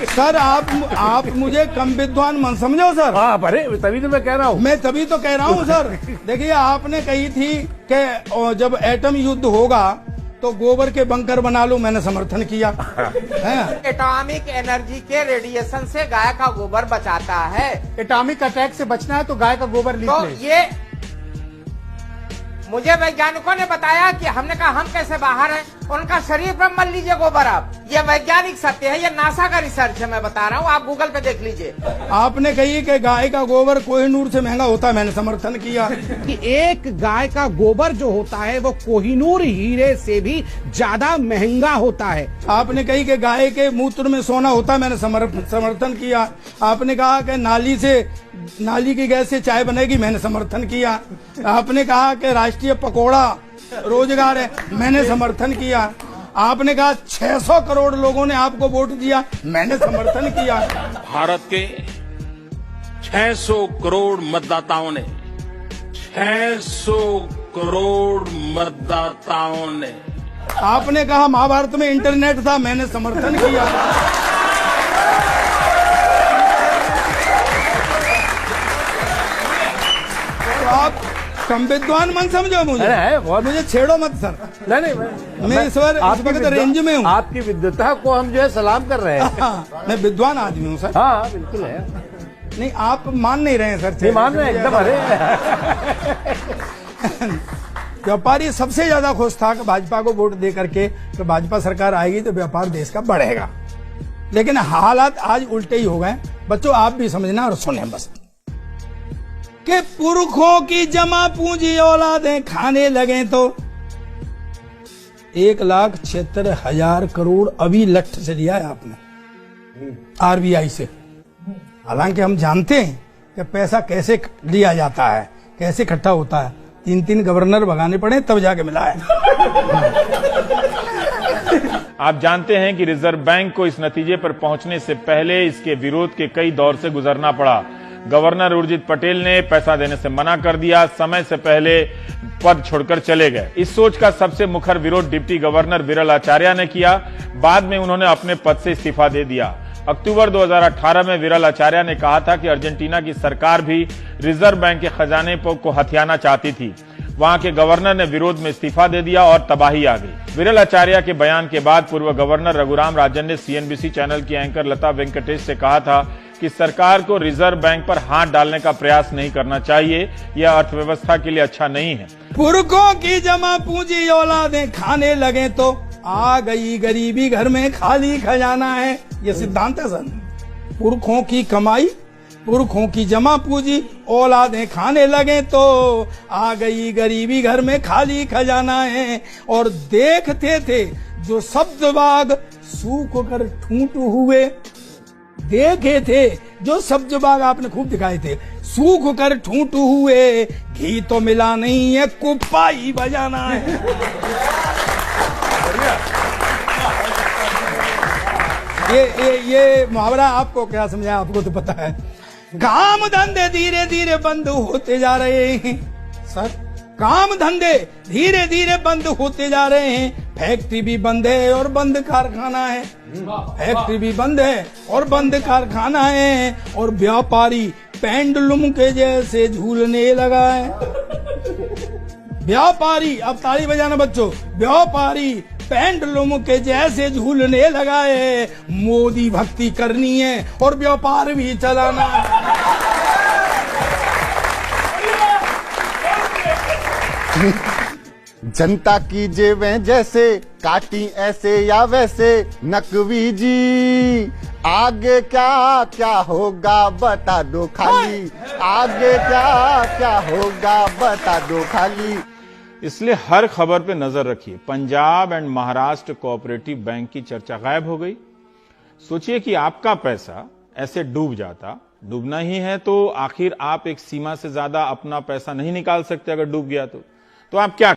Sir आप मुझे कम विद्वान मन समझो सर। हाँ, अरे तभी तो मैं कह रहा हूँ। मैं तभी तो कह रहा हूँ सर। देखिए, आपने कही थी कि जब एटम युद्ध होगा तो गोबर के बंकर बना लो, मैंने समर्थन किया है। एटॉमिक एनर्जी के रेडिएशन से गाय का गोबर बचाता है। एटॉमिक अटैक से बचना है तो गाय का गोबर लीप तो ले। ये मुझे वैज्ञानिकों ने बताया कि हमने कहा हम कैसे बाहर हैं, उनका शरीर पर मल लीजिए गोबर आप। ये वैज्ञानिक सत्य है, ये नासा का रिसर्च है, मैं बता रहा हूँ, आप गूगल पे देख लीजिए। आपने कही कि गाय का गोबर कोहिनूर से महंगा होता है, मैंने समर्थन किया कि एक गाय का गोबर जो होता है वो कोहिनूर हीरे से भी ज्यादा महंगा होता है। आपने कही कि गाय के मूत्र में सोना होता है, मैंने समर्थन किया। आपने कहा कि नाली की गैस से चाय बनेगी, मैंने समर्थन किया। आपने कहा कि राष्ट्रीय पकौड़ा रोजगार है, मैंने समर्थन किया। आपने कहा 600 करोड़ लोगों ने आपको वोट दिया, मैंने समर्थन किया। भारत के 600 करोड़ मतदाताओं ने 600 करोड़ मतदाताओं ने आपने कहा महाभारत में इंटरनेट था, मैंने समर्थन किया। तो आप कम विद्वान मन समझो मुझे। मुझे छेड़ो मत सर। नहीं, मैं इस वक्त रेंज में हूँ। आपकी विद्वता को हम जो है सलाम कर रहे हैं। हाँ, मैं विद्वान आदमी हूँ सर। हाँ, बिल्कुल है। नहीं, आप मान नहीं रहे हैं सर। नहीं मान रहे हैं एकदम। अरे व्यापारी सबसे ज्यादा खुश था कि भाजपा को वोट दे करके तो भाजपा सरकार आएगी तो व्यापार देश का बढ़ेगा। लेकिन हालात आज उल्टे ही हो गए। बच्चों, आप भी समझना और सुने बस कि पुरखों की जमा पूंजी औलादें खाने लगे तो 1,76,000 करोड़ अभी लठ से लिया है आपने आरबीआई से। हालांकि हम जानते हैं कि पैसा कैसे लिया जाता है, कैसे इकट्ठा होता है। 3 गवर्नर भगाने पड़े तब जाके मिला है। आप जानते हैं कि रिजर्व बैंक को इस नतीजे पर पहुंचने से पहले इसके विरोध के कई दौर से गुजरना पड़ा। गवर्नर उर्जित पटेल ने पैसा देने से मना कर दिया, समय से पहले पद छोड़कर चले गए। इस सोच का सबसे मुखर विरोध डिप्टी गवर्नर विरल आचार्य ने किया। बाद में उन्होंने अपने पद से इस्तीफा दे दिया। अक्टूबर 2018 में विरल आचार्य ने कहा था कि अर्जेंटीना की सरकार भी रिजर्व बैंक के खजाने को हथियाना चाहती थी। वहां के गवर्नर ने विरोध में इस्तीफा दे दिया और तबाही आ गई। विरल आचार्य के बयान के बाद पूर्व गवर्नर रघुराम राजन ने सीएनबीसी चैनल की एंकर लता वेंकटेश से कहा था कि सरकार को रिजर्व बैंक पर हाथ डालने का प्रयास नहीं करना चाहिए, यह अर्थव्यवस्था के लिए अच्छा नहीं है। पुरखों की जमा पूंजी औलादें खाने लगे तो आ गई गरीबी, घर में खाली खजाना है। यह सिद्धांत है सर। पुरखों की कमाई, पुरखों की जमा पूंजी औलादें खाने लगे तो आ गई गरीबी, घर में खाली खजाना है। और देखते थे जो शब्द बाग सूख कर ठूंठ हुए, देखे थे जो सब्ज बाग आपने खूब दिखाए थे, सूख कर ठूंठ हुए। घी तो मिला नहीं है, कुप्पा ही बजाना है। ये मुहावरा आपको क्या समझाया, आपको तो पता है। काम धंधे धीरे धीरे बंद होते जा रहे हैं सर। काम धंधे धीरे धीरे बंद होते जा रहे हैं। फैक्ट्री भी बंद है और बंद कारखाना है। फैक्ट्री भी बंद है और बंद कारखाना है। और व्यापारी पेंडुलम के जैसे झूलने लगा है। व्यापारी, अब ताली बजाना बच्चों, व्यापारी पेंडुलम के जैसे झूलने लगा है। मोदी भक्ति करनी है और व्यापार भी चलाना है। जनता की जेबें जैसे काटी ऐसे या वैसे, नकवी जी आगे क्या क्या होगा बता दो खाली। आगे क्या क्या होगा बता दो खाली। इसलिए हर खबर पे नजर रखिए। Punjab and Maharashtra cooperative bank की चर्चा गायब हो गई। सोचिए कि आपका पैसा ऐसे डूब जाता। डूबना ही है तो आखिर आप एक सीमा से ज्यादा अपना पैसा नहीं निकाल सकते। अगर डूब गया तो आप क्या